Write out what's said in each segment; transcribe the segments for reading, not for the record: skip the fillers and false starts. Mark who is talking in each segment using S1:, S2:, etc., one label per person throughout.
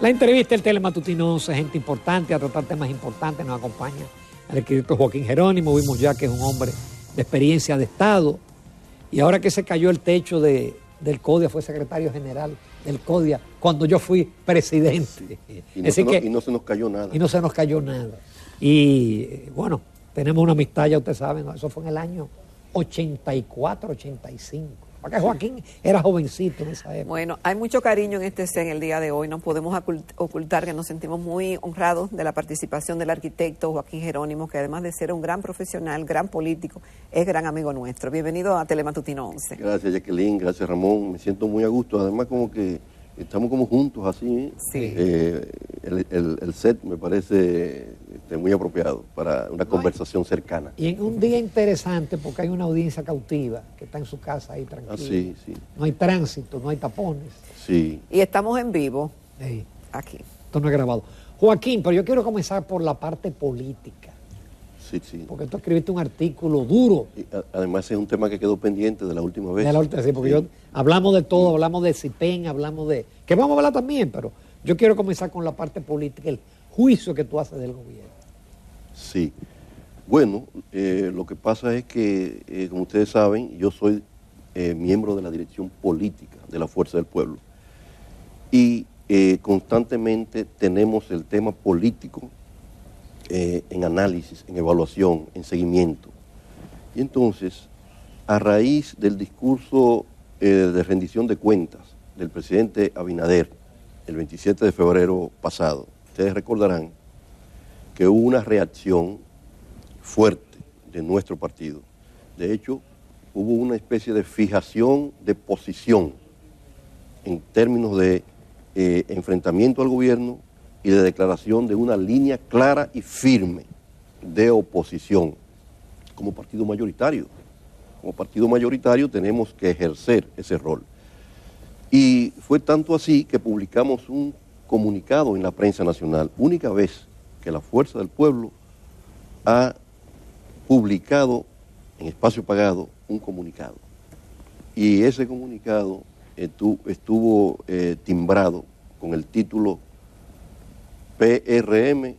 S1: La entrevista del Telematutino 11, gente importante, a tratar temas importantes, nos acompaña el arquitecto Joaquín Jerónimo. Vimos ya que es un hombre de experiencia de Estado. Y ahora que se cayó el techo del CODIA, fue secretario general del CODIA cuando yo fui presidente.
S2: Y no se nos cayó nada.
S1: Y no se nos cayó nada. Y bueno, tenemos una amistad, ya ustedes saben, ¿no? Eso fue en el año 84, 85. Porque Joaquín era jovencito en esa época.
S3: Bueno, hay mucho cariño en este CEN el día de hoy. No podemos ocultar que nos sentimos muy honrados de la participación del arquitecto Joaquín Jerónimo, que además de ser un gran profesional, gran político, es gran amigo nuestro. Bienvenido a Telematutino 11.
S2: Gracias, Jacqueline. Gracias, Ramón. Me siento muy a gusto. Además, como que estamos como juntos así.
S3: Sí.
S2: El set me parece muy apropiado para una conversación cercana.
S1: Y en un día interesante, porque hay una audiencia cautiva que está en su casa ahí tranquila.
S2: Sí.
S1: No hay tránsito, no hay tapones.
S2: Sí.
S3: Y estamos en vivo
S1: Sí.
S3: aquí.
S1: Esto no es grabado. Joaquín, pero yo quiero comenzar por la parte política.
S2: Sí.
S1: Porque tú escribiste un artículo duro.
S2: Y además es un tema que quedó pendiente de la última vez.
S1: Sí, porque hablamos de todo, hablamos de CIPEN, hablamos de... que vamos a hablar también, pero yo quiero comenzar con la parte política, el juicio que tú haces del gobierno.
S2: Sí. Bueno, lo que pasa es que, como ustedes saben, yo soy miembro de la dirección política de la Fuerza del Pueblo. Y constantemente tenemos el tema político en análisis, en evaluación, en seguimiento. Y entonces, a raíz del discurso de rendición de cuentas del presidente Abinader, el 27 de febrero pasado, ustedes recordarán que hubo una reacción fuerte de nuestro partido. De hecho, hubo una especie de fijación de posición en términos de enfrentamiento al gobierno y de declaración de una línea clara y firme de oposición como partido mayoritario. Como partido mayoritario tenemos que ejercer ese rol. Y fue tanto así que publicamos un comunicado en la prensa nacional, única vez que la Fuerza del Pueblo ha publicado en espacio pagado un comunicado. Y ese comunicado estuvo timbrado con el título PRM,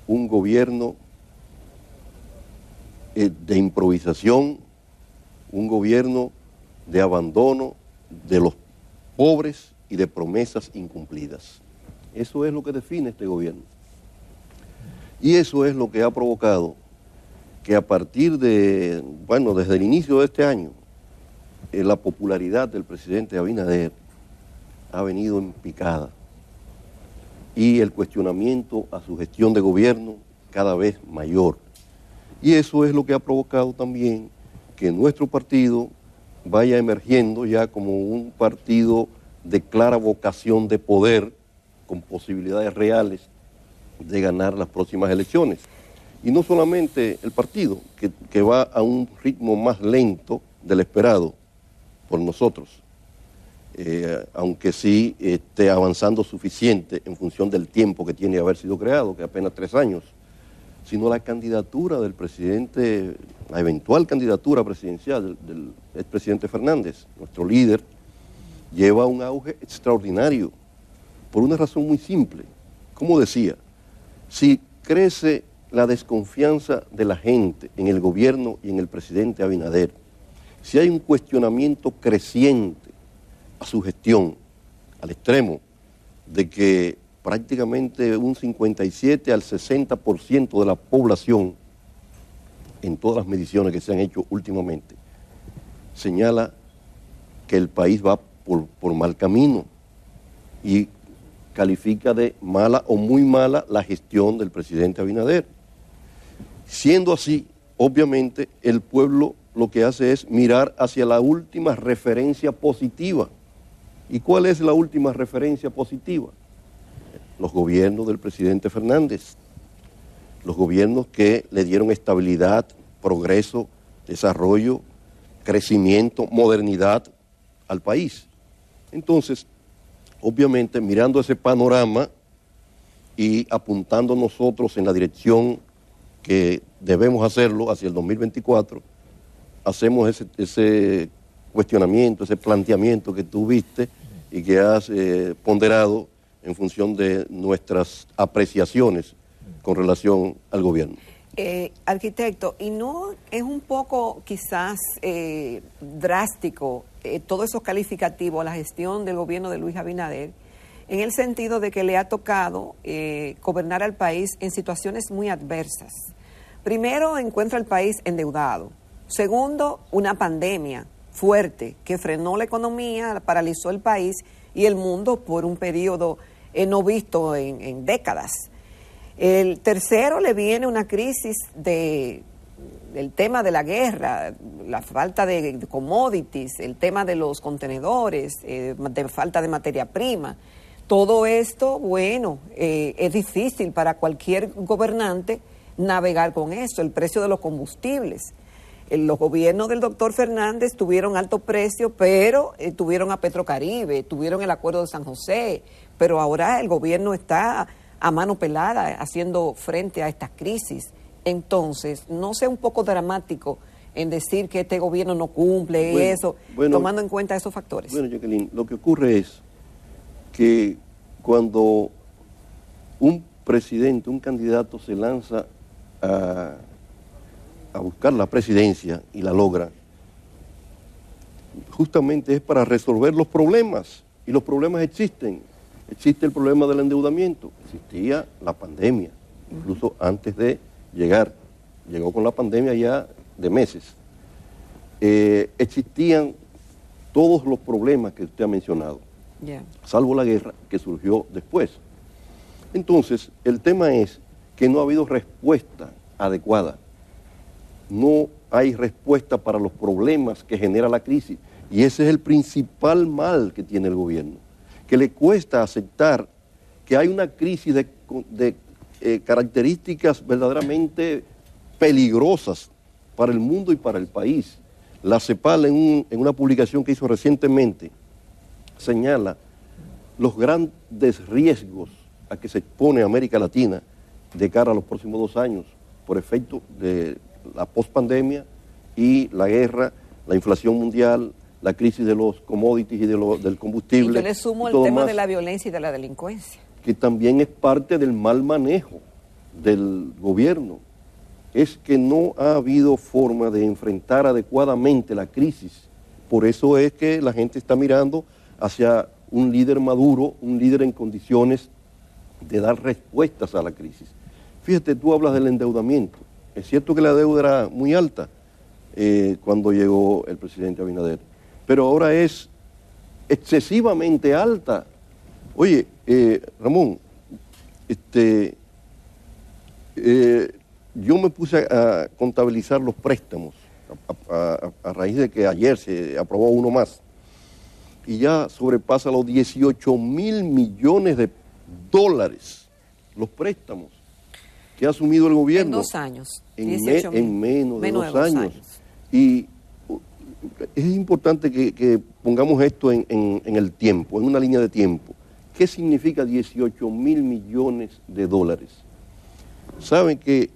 S2: un gobierno de improvisación, un gobierno de abandono de los pobres y de promesas incumplidas. Eso es lo que define este gobierno. Y eso es lo que ha provocado que a partir de, desde el inicio de este año, la popularidad del presidente Abinader ha venido en picada y el cuestionamiento a su gestión de gobierno cada vez mayor. Y eso es lo que ha provocado también que nuestro partido vaya emergiendo ya como un partido de clara vocación de poder, con posibilidades reales de ganar las próximas elecciones. Y no solamente el partido, que va a un ritmo más lento del esperado por nosotros, aunque sí esté avanzando suficiente en función del tiempo que tiene de haber sido creado, que apenas 3 años, sino la candidatura del presidente, la eventual candidatura presidencial del expresidente Fernández, nuestro líder, lleva un auge extraordinario, por una razón muy simple. Como decía, si crece la desconfianza de la gente en el gobierno y en el presidente Abinader, si hay un cuestionamiento creciente a su gestión, al extremo de que prácticamente un 57 al 60% de la población, en todas las mediciones que se han hecho últimamente, señala que el país va por mal camino y califica de mala o muy mala la gestión del presidente Abinader. Siendo así, obviamente, el pueblo lo que hace es mirar hacia la última referencia positiva. ¿Y cuál es la última referencia positiva? Los gobiernos del presidente Fernández, los gobiernos que le dieron estabilidad, progreso, desarrollo, crecimiento, modernidad al país. Entonces, obviamente, mirando ese panorama y apuntando nosotros en la dirección que debemos hacerlo hacia el 2024, hacemos ese cuestionamiento, ese planteamiento que tú viste y que has ponderado en función de nuestras apreciaciones con relación al gobierno.
S3: Arquitecto, ¿y no es un poco quizás drástico todos esos calificativos a la gestión del gobierno de Luis Abinader, en el sentido de que le ha tocado gobernar al país en situaciones muy adversas? Primero, encuentra al país endeudado. Segundo, una pandemia fuerte que frenó la economía, paralizó el país y el mundo por un periodo no visto en décadas. El tercero, le viene una crisis del tema de la guerra, la falta de commodities, el tema de los contenedores, de falta de materia prima. Todo esto, bueno, es difícil para cualquier gobernante navegar con eso, el precio de los combustibles. Los gobiernos del doctor Fernández tuvieron alto precio, pero tuvieron a Petrocaribe, tuvieron el acuerdo de San José, pero ahora el gobierno está a mano pelada haciendo frente a esta crisis. Entonces, no sea un poco dramático en decir que este gobierno no cumple tomando en cuenta esos factores.
S2: Bueno, Jacqueline, lo que ocurre es que cuando un presidente, un candidato se lanza a buscar la presidencia y la logra, justamente es para resolver los problemas, y los problemas existen. Existe el problema del endeudamiento, existía la pandemia, incluso antes de llegar, llegó con la pandemia ya de meses. Existían todos los problemas que usted ha mencionado, salvo la guerra que surgió después. Entonces, el tema es que no ha habido respuesta adecuada, no hay respuesta para los problemas que genera la crisis, y ese es el principal mal que tiene el gobierno, que le cuesta aceptar que hay una crisis de características verdaderamente peligrosas para el mundo y para el país. La CEPAL en una publicación que hizo recientemente señala los grandes riesgos a que se expone América Latina de cara a los próximos 2 años por efecto de la pospandemia y la guerra, la inflación mundial, la crisis de los commodities y del combustible.
S3: Y yo le sumo el tema de la violencia y de la delincuencia,
S2: que también es parte del mal manejo del gobierno. Es que no ha habido forma de enfrentar adecuadamente la crisis. Por eso es que la gente está mirando hacia un líder maduro, un líder en condiciones de dar respuestas a la crisis. Fíjate, tú hablas del endeudamiento. Es cierto que la deuda era muy alta cuando llegó el presidente Abinader, pero ahora es excesivamente alta. Oye, Ramón, yo me puse a contabilizar los préstamos a raíz de que ayer se aprobó uno más, y ya sobrepasa los 18.000 millones de dólares los préstamos que ha asumido el gobierno.
S3: En 2 años.
S2: En menos de 2 años. Y es importante que pongamos esto en el tiempo, en una línea de tiempo. ¿Qué significa 18.000 millones de dólares? Saben que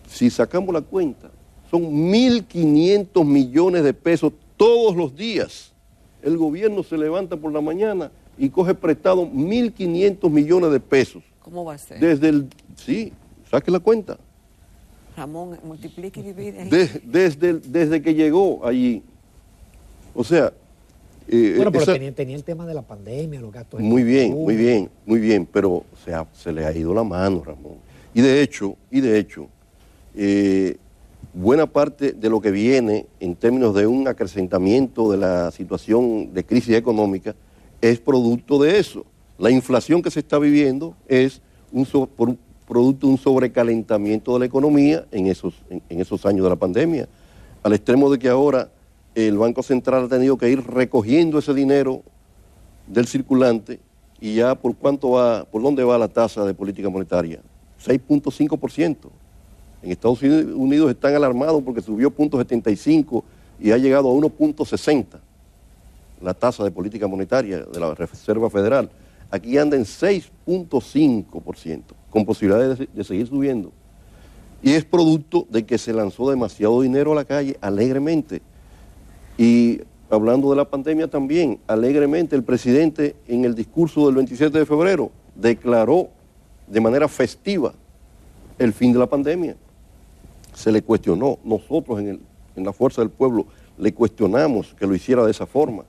S2: si sacamos la cuenta, son 1.500 millones de pesos todos los días. El gobierno se levanta por la mañana y coge prestado 1.500 millones de pesos.
S3: ¿Cómo va a ser?
S2: Sí, saque la cuenta.
S3: Ramón, multiplique y divide.
S2: Desde que llegó allí. O sea...
S1: bueno, pero tenía el tema de la pandemia, los gastos...
S2: Muy bien, pero se le ha ido la mano, Ramón. Y de hecho, buena parte de lo que viene en términos de un acrecentamiento de la situación de crisis económica es producto de eso. La inflación que se está viviendo es producto de un sobrecalentamiento de la economía en esos años de la pandemia, al extremo de que ahora el Banco Central ha tenido que ir recogiendo ese dinero del circulante, y ya ¿por dónde va la tasa de política monetaria? 6.5%. En Estados Unidos están alarmados porque subió 0.75 y ha llegado a 1.60 la tasa de política monetaria de la Reserva Federal. Aquí anda en 6.5%, con posibilidades de seguir subiendo. Y es producto de que se lanzó demasiado dinero a la calle alegremente. Y hablando de la pandemia también, alegremente el presidente en el discurso del 27 de febrero declaró de manera festiva el fin de la pandemia. Se le cuestionó, nosotros en la Fuerza del Pueblo le cuestionamos que lo hiciera de esa forma.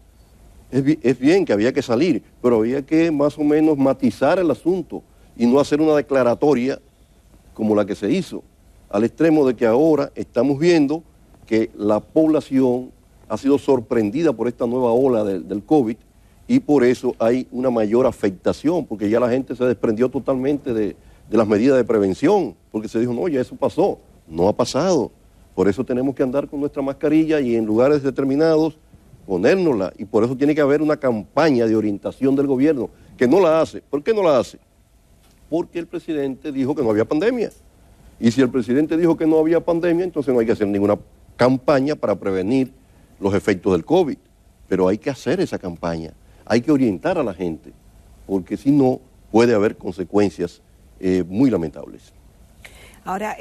S2: Es bien que había que salir, pero había que más o menos matizar el asunto y no hacer una declaratoria como la que se hizo, al extremo de que ahora estamos viendo que la población ha sido sorprendida por esta nueva ola del COVID y por eso hay una mayor afectación, porque ya la gente se desprendió totalmente de las medidas de prevención, porque se dijo, no, ya eso pasó. No ha pasado. Por eso tenemos que andar con nuestra mascarilla y en lugares determinados ponérnosla. Y por eso tiene que haber una campaña de orientación del gobierno, que no la hace. ¿Por qué no la hace? Porque el presidente dijo que no había pandemia. Y si el presidente dijo que no había pandemia, entonces no hay que hacer ninguna campaña para prevenir los efectos del COVID. Pero hay que hacer esa campaña. Hay que orientar a la gente, porque si no puede haber consecuencias muy lamentables.
S3: Ahora,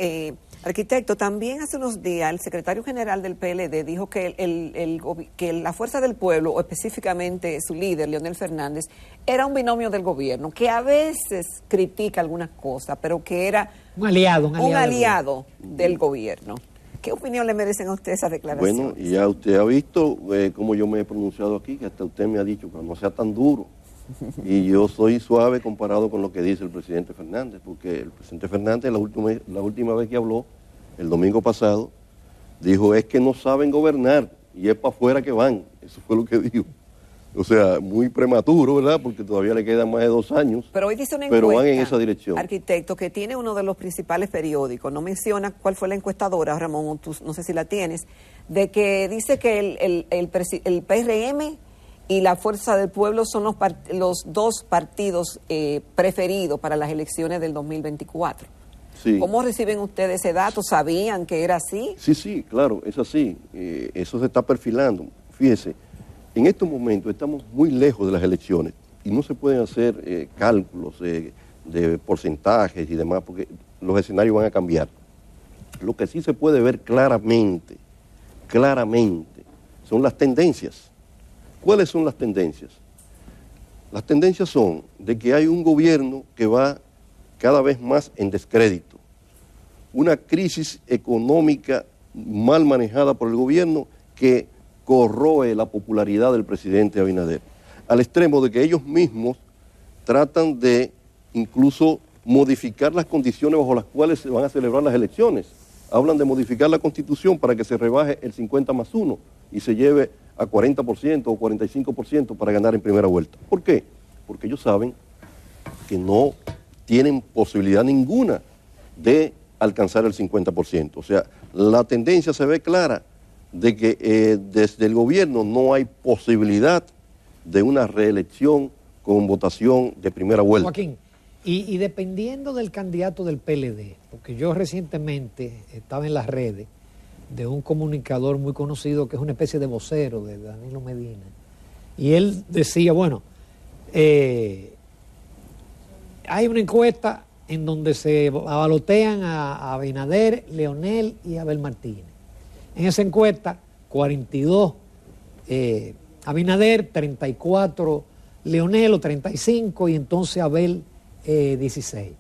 S3: arquitecto, también hace unos días el secretario general del PLD dijo que la Fuerza del Pueblo, o específicamente su líder, Leonel Fernández, era un binomio del gobierno, que a veces critica algunas cosas, pero que era
S1: un aliado
S3: del gobierno. ¿Qué opinión le merecen a usted esas declaraciones?
S2: Bueno, y ya usted ha visto cómo yo me he pronunciado aquí, que hasta usted me ha dicho que no sea tan duro. Y yo soy suave comparado con lo que dice el presidente Fernández, porque el presidente Fernández la última vez que habló, el domingo pasado, dijo, es que no saben gobernar y es para afuera que van. Eso fue lo que dijo. O sea, muy prematuro, ¿verdad? Porque todavía le quedan más de 2 años.
S3: Pero hoy dice una encuesta,
S2: pero van en esa dirección.
S3: Arquitecto, que tiene uno de los principales periódicos, no menciona cuál fue la encuestadora, Ramón, tú no sé si la tienes, de que dice que el PRM y la Fuerza del Pueblo son los dos partidos preferidos para las elecciones del 2024.
S2: Sí.
S3: ¿Cómo reciben ustedes ese dato? ¿Sabían que era así?
S2: Sí, claro, es así. Eso se está perfilando. Fíjese, en estos momentos estamos muy lejos de las elecciones y no se pueden hacer cálculos de porcentajes y demás porque los escenarios van a cambiar. Lo que sí se puede ver claramente, son las tendencias. ¿Cuáles son las tendencias? Las tendencias son de que hay un gobierno que va cada vez más en descrédito, una crisis económica mal manejada por el gobierno que corroe la popularidad del presidente Abinader, al extremo de que ellos mismos tratan de incluso modificar las condiciones bajo las cuales se van a celebrar las elecciones. Hablan de modificar la Constitución para que se rebaje el 50+1 y se lleve a 40% o 45% para ganar en primera vuelta. ¿Por qué? Porque ellos saben que no tienen posibilidad ninguna de alcanzar el 50%. O sea, la tendencia se ve clara de que desde el gobierno no hay posibilidad de una reelección con votación de primera vuelta.
S1: Joaquín, y dependiendo del candidato del PLD, porque yo recientemente estaba en las redes de un comunicador muy conocido que es una especie de vocero de Danilo Medina, y él decía, bueno, hay una encuesta en donde se balotean a Abinader, Leonel y Abel Martínez. En esa encuesta, 42 Abinader, 34 Leonel o 35 y entonces Abel 16.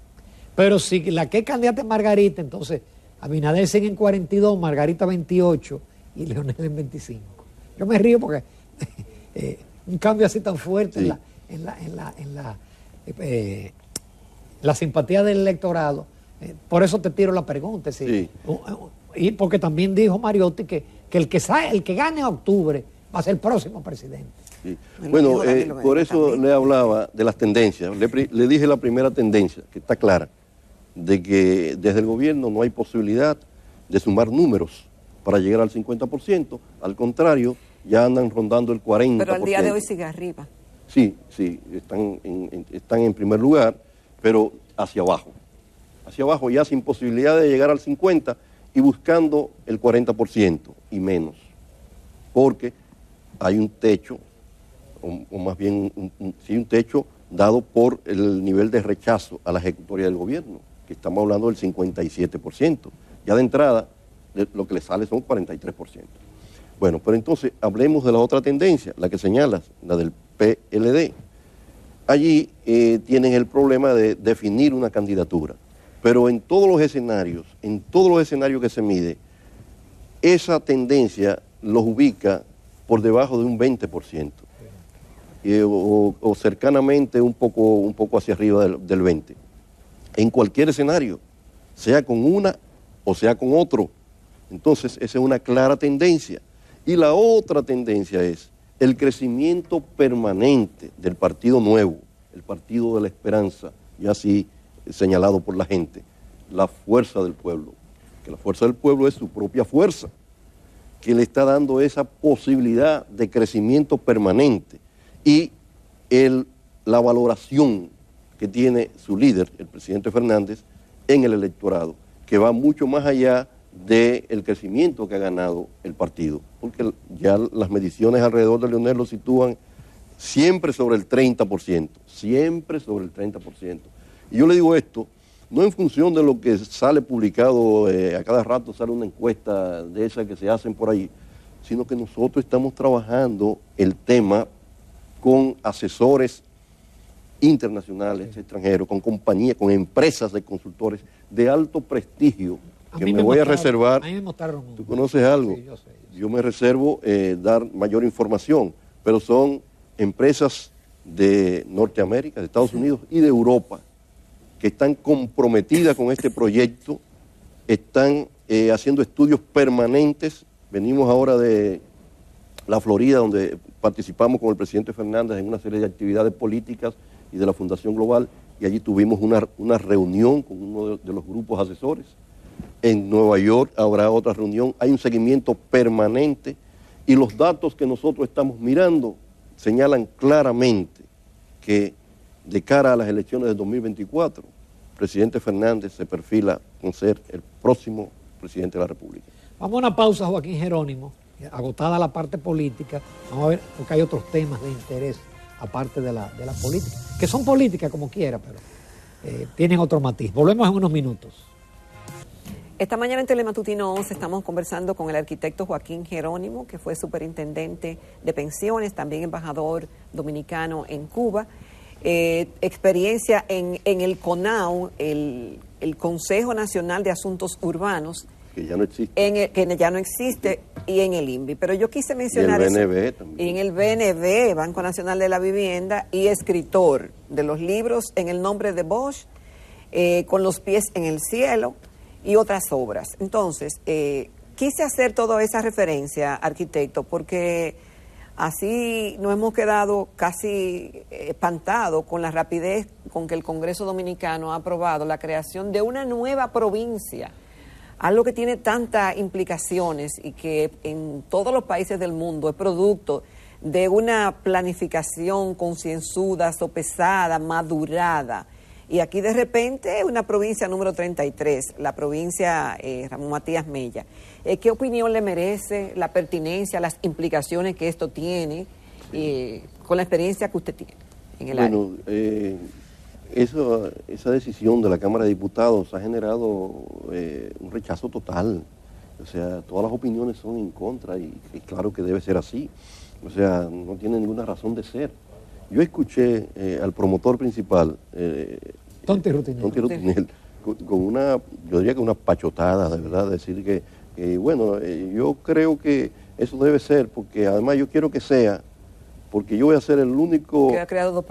S1: Pero si la que es candidata es Margarita, entonces Abinader sigue en 42, Margarita 28 y Leonel en 25. Yo me río porque un cambio así tan fuerte
S2: sí.
S1: La simpatía del electorado. Por eso te tiro la pregunta. ¿Sí?
S2: Sí.
S1: Y porque también dijo Mariotti que el que gane en octubre va a ser el próximo presidente.
S2: Sí. Bueno, por eso le hablaba de las tendencias. Le dije la primera tendencia, que está clara, de que desde el gobierno no hay posibilidad de sumar números para llegar al 50%. Al contrario, ya andan rondando el 40%.
S3: Pero al día de hoy sigue arriba.
S2: Sí, están en primer lugar, pero hacia abajo. Hacia abajo ya sin posibilidad de llegar al 50% y buscando el 40% y menos. Porque hay un techo, o más bien un techo dado por el nivel de rechazo a la ejecutoria del gobierno, que estamos hablando del 57%. Ya de entrada, lo que le sale son 43%. Bueno, pero entonces hablemos de la otra tendencia, la que señalas, la del PLD. Allí tienen el problema de definir una candidatura, pero en todos los escenarios que se mide, esa tendencia los ubica por debajo de un 20%, o cercanamente un poco hacia arriba del 20%. En cualquier escenario, sea con una o sea con otro. Entonces, esa es una clara tendencia. Y la otra tendencia es el crecimiento permanente del Partido Nuevo, el Partido de la Esperanza, ya así señalado por la gente, la fuerza del pueblo, que la fuerza del pueblo es su propia fuerza, que le está dando esa posibilidad de crecimiento permanente y la valoración que tiene su líder, el presidente Fernández, en el electorado, que va mucho más allá del crecimiento que ha ganado el partido, porque ya las mediciones alrededor de Leonel lo sitúan siempre sobre el 30%, siempre sobre el 30%. Y yo le digo esto, no en función de lo que sale publicado, a cada rato sale una encuesta de esas que se hacen por ahí, sino que nosotros estamos trabajando el tema con asesores internacionales, extranjeros, con compañías, con empresas de consultores de alto prestigio, que me voy a reservar.
S1: A mí me mostraron.
S2: ¿Tú conoces algo?
S1: Sí, yo sé.
S2: Yo me reservo dar mayor información, pero son empresas de Norteamérica, de Estados Unidos y de Europa, que están comprometidas con este proyecto, están haciendo estudios permanentes. Venimos ahora de la Florida, donde participamos con el presidente Fernández en una serie de actividades políticas y de la Fundación Global, y allí tuvimos una reunión con uno de los grupos asesores. En Nueva York habrá otra reunión, hay un seguimiento permanente y los datos que nosotros estamos mirando señalan claramente que de cara a las elecciones de 2024, el presidente Fernández se perfila con ser el próximo presidente de la República.
S1: Vamos a una pausa, Joaquín Jerónimo, agotada la parte política, vamos a ver, porque hay otros temas de interés aparte de la política, que son políticas como quiera, pero tienen otro matiz. Volvemos en unos minutos.
S3: Esta mañana en Telematutino 11 estamos conversando con el arquitecto Joaquín Jerónimo, que fue superintendente de pensiones, también embajador dominicano en Cuba, experiencia en el CONAU, el Consejo Nacional de Asuntos Urbanos,
S2: que ya no existe.
S3: Que ya no existe, y en el INVI. Pero yo quise mencionar
S2: y el BNB también.
S3: Y en el BNB, Banco Nacional de la Vivienda, y escritor de los libros En el nombre de Bosch, Con los pies en el cielo, y otras obras. Entonces, quise hacer toda esa referencia, arquitecto, porque así nos hemos quedado casi espantados con la rapidez con que el Congreso Dominicano ha aprobado la creación de una nueva provincia, algo que tiene tantas implicaciones y que en todos los países del mundo es producto de una planificación concienzuda, sopesada, madurada. Y aquí de repente una provincia número 33, la provincia Ramón Matías Mella. ¿Qué opinión le merece la pertinencia, las implicaciones que esto tiene con la experiencia que usted tiene en el área?
S2: Bueno, esa decisión de la Cámara de Diputados ha generado un rechazo total. O sea, todas las opiniones son en contra y claro que debe ser así. O sea, no tiene ninguna razón de ser. Yo escuché al promotor principal,
S1: Tonti Rutinel,
S2: con una, yo diría que una pachotada, de verdad, decir que bueno, yo creo que eso debe ser, porque además yo quiero que sea, porque yo voy a ser el único
S3: que ha creado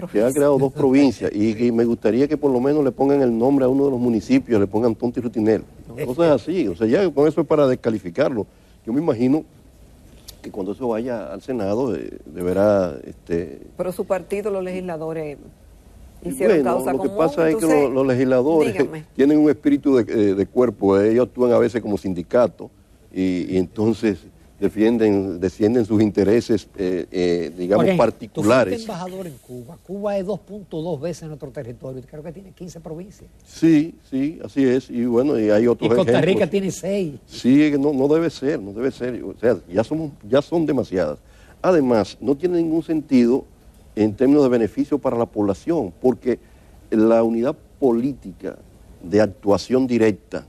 S3: dos
S2: provincias y me gustaría que por lo menos le pongan el nombre a uno de los municipios, le pongan Tonti Rutinel. Cosas así, o sea, ya con eso es para descalificarlo. Yo me imagino que cuando eso vaya al Senado deberá...
S3: Pero su partido, los legisladores, hicieron causa común.
S2: Lo que pasa es que los legisladores tienen un espíritu de cuerpo, ellos actúan a veces como sindicato y entonces defienden sus intereses, digamos, Joaquín, particulares.
S1: Tú fuiste embajador en Cuba. Cuba es 2.2 veces nuestro territorio, creo que tiene 15 provincias.
S2: Sí, así es, y bueno, y hay otros ejemplos.
S1: Y Costa Rica tiene 6.
S2: Sí, no debe ser, o sea, ya son demasiadas. Además, no tiene ningún sentido en términos de beneficio para la población, porque la unidad política de actuación directa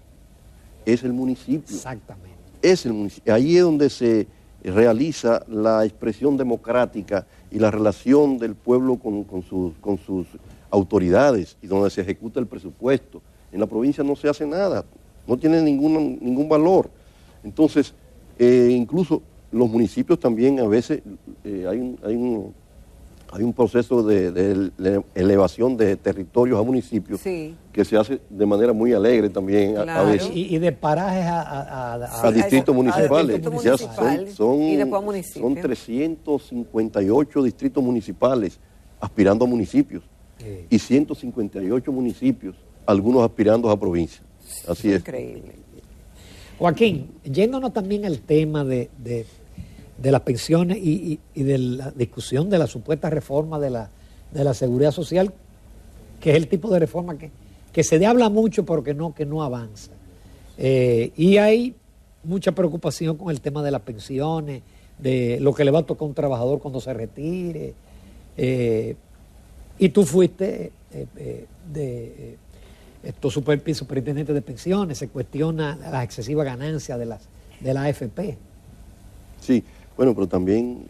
S2: es el municipio.
S1: Exactamente.
S2: Es el municipio. Ahí es donde se realiza la expresión democrática y la relación del pueblo con sus autoridades y donde se ejecuta el presupuesto. En la provincia no se hace nada, no tiene ningún valor. Entonces, incluso los municipios también a veces hay un proceso de elevación de territorios a municipios que se hace de manera muy alegre también a veces.
S1: Y de parajes a
S2: distritos municipales.
S3: Son
S2: 358 distritos municipales aspirando a municipios y 158 municipios, algunos aspirando a provincias. Así es.
S3: Increíble.
S1: Joaquín, yéndonos también al tema de las pensiones y de la discusión de la supuesta reforma de la seguridad social, que es el tipo de reforma que se habla mucho pero que no avanza. Y hay mucha preocupación con el tema de las pensiones, de lo que le va a tocar a un trabajador cuando se retire. Y tú fuiste superintendente de pensiones, se cuestiona las excesivas ganancias de la AFP.
S2: Sí. Bueno, pero también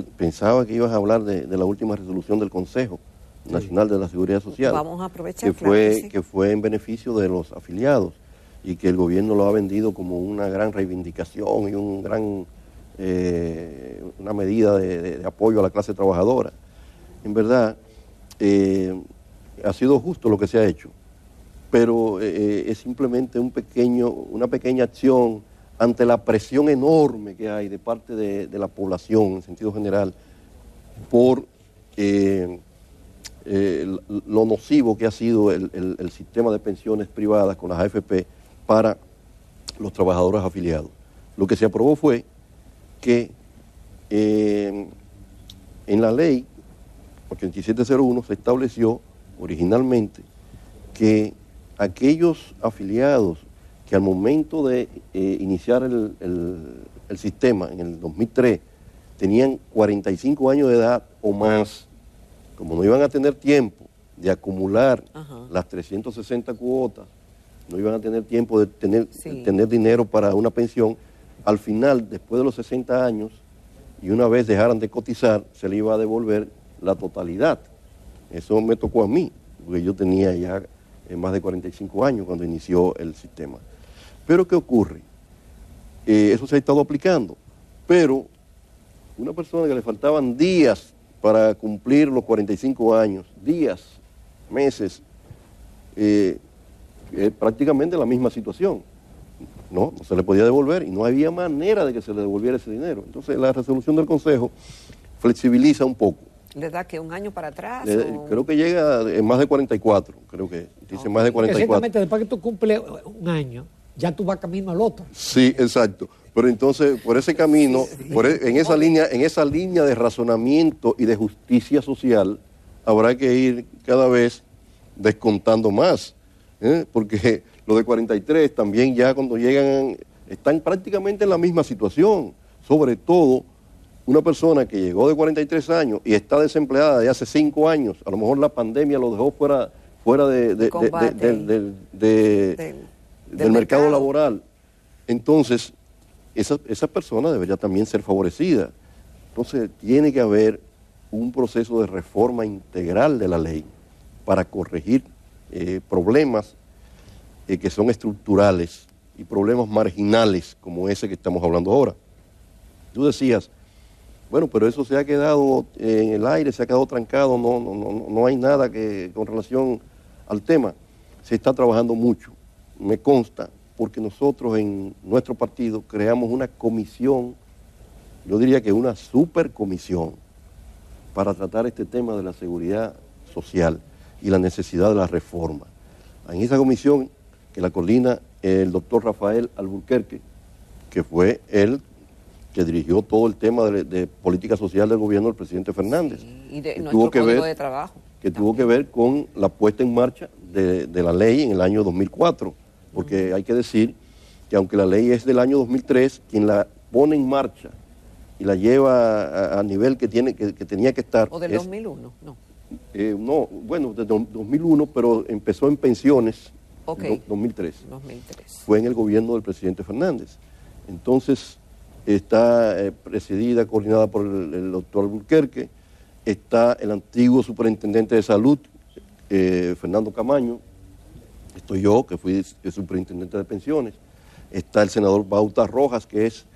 S2: pensaba que ibas a hablar de la última resolución del Consejo Nacional de la Seguridad Social.
S3: Vamos a aprovechar,
S2: que fue en beneficio de los afiliados y que el gobierno lo ha vendido como una gran reivindicación y una medida de apoyo a la clase trabajadora. En verdad, ha sido justo lo que se ha hecho, pero es simplemente una pequeña acción ante la presión enorme que hay de parte de la población en sentido general por lo nocivo que ha sido el sistema de pensiones privadas con las AFP para los trabajadores afiliados. Lo que se aprobó fue que en la ley 8701 se estableció originalmente que aquellos afiliados que al momento de iniciar el sistema en el 2003 tenían 45 años de edad o más, como no iban a tener tiempo de acumular las 360 cuotas, no iban a tener tiempo de tener dinero para una pensión, al final, después de los 60 años, y una vez dejaran de cotizar, se le iba a devolver la totalidad. Eso me tocó a mí, porque yo tenía ya más de 45 años cuando inició el sistema. Pero ¿qué ocurre? Eso se ha estado aplicando, pero una persona que le faltaban días para cumplir los 45 años, días, meses, prácticamente la misma situación. No se le podía devolver y no había manera de que se le devolviera ese dinero. Entonces la resolución del Consejo flexibiliza un poco.
S3: ¿Le da que un año para atrás?
S2: Creo que llega en más de 44, creo que dice más de 44.
S1: Exactamente, después que tú cumples un año, ya tú vas camino al otro.
S2: Sí, exacto. Pero entonces, por ese camino, en esa línea de razonamiento y de justicia social, habrá que ir cada vez descontando más. Porque los de 43 también ya cuando llegan, están prácticamente en la misma situación. Sobre todo, una persona que llegó de 43 años y está desempleada de hace 5 años, a lo mejor la pandemia lo dejó fuera del mercado laboral. Entonces, esa persona debería también ser favorecida. Entonces, tiene que haber un proceso de reforma integral de la ley para corregir problemas que son estructurales y problemas marginales como ese que estamos hablando ahora. Tú decías, bueno, pero eso se ha quedado en el aire, se ha quedado trancado, no hay nada con relación al tema. Se está trabajando mucho, me consta, porque nosotros en nuestro partido creamos una comisión, yo diría que una supercomisión, para tratar este tema de la seguridad social y la necesidad de la reforma. En esa comisión, que la coordina el doctor Rafael Alburquerque, que fue él que dirigió todo el tema de política social del gobierno del presidente Fernández.
S3: Sí, y de nuestro código de trabajo.
S2: Que tuvo que ver con la puesta en marcha de la ley en el año 2004, porque hay que decir que aunque la ley es del año 2003, quien la pone en marcha y la lleva a nivel que tenía que estar...
S3: ¿O del 2001? No.
S2: No, bueno, de 2001, pero empezó en pensiones en 2003.
S3: 2003.
S2: Fue en el gobierno del presidente Fernández. Entonces, está presidida, coordinada por el doctor Alburquerque, está el antiguo superintendente de salud, Fernando Camaño, estoy yo, que fui el superintendente de pensiones, está el senador Bauta Rojas, que es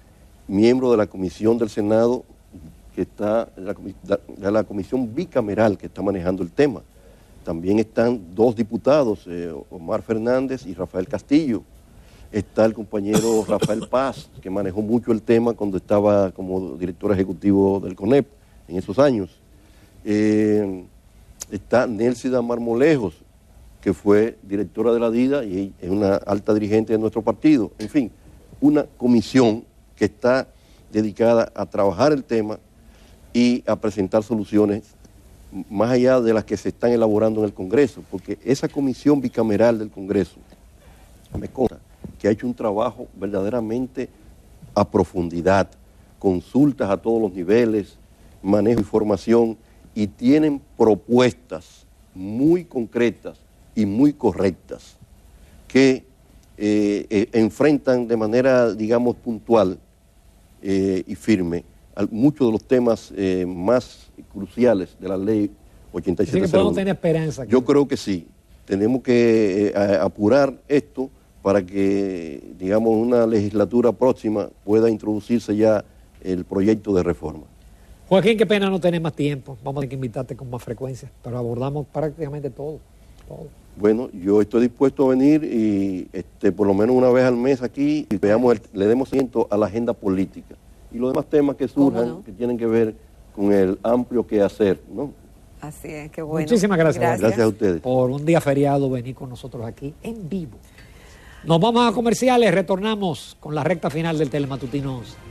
S2: miembro de la comisión del Senado, que está de la comisión bicameral que está manejando el tema. También están dos diputados, Omar Fernández y Rafael Castillo. Está el compañero Rafael Paz, que manejó mucho el tema cuando estaba como director ejecutivo del CONEP en esos años. Está Nélida Marmolejos, que fue directora de la DIDA y es una alta dirigente de nuestro partido. En fin, una comisión que está dedicada a trabajar el tema y a presentar soluciones más allá de las que se están elaborando en el Congreso, porque esa comisión bicameral del Congreso, me consta que ha hecho un trabajo verdaderamente a profundidad, consultas a todos los niveles, manejo de información, y tienen propuestas muy concretas y muy correctas que enfrentan de manera, digamos, puntual y firme muchos de los temas más cruciales de la ley 8701.
S1: Así que podemos tener esperanza.
S2: Yo creo que sí. Tenemos que apurar esto para que, digamos, una legislatura próxima pueda introducirse ya el proyecto de reforma.
S1: Joaquín, qué pena no tener más tiempo. Vamos a tener que invitarte con más frecuencia, pero abordamos prácticamente todo.
S2: Bueno, yo estoy dispuesto a venir y por lo menos una vez al mes aquí y le demos seguimiento a la agenda política y los demás temas que surjan, que tienen que ver con el amplio quehacer, ¿no?
S3: Así es, qué bueno.
S1: Muchísimas gracias.
S2: Gracias a ustedes.
S1: Por un día feriado venir con nosotros aquí en vivo. Nos vamos a comerciales, retornamos con la recta final del Telematutino 11.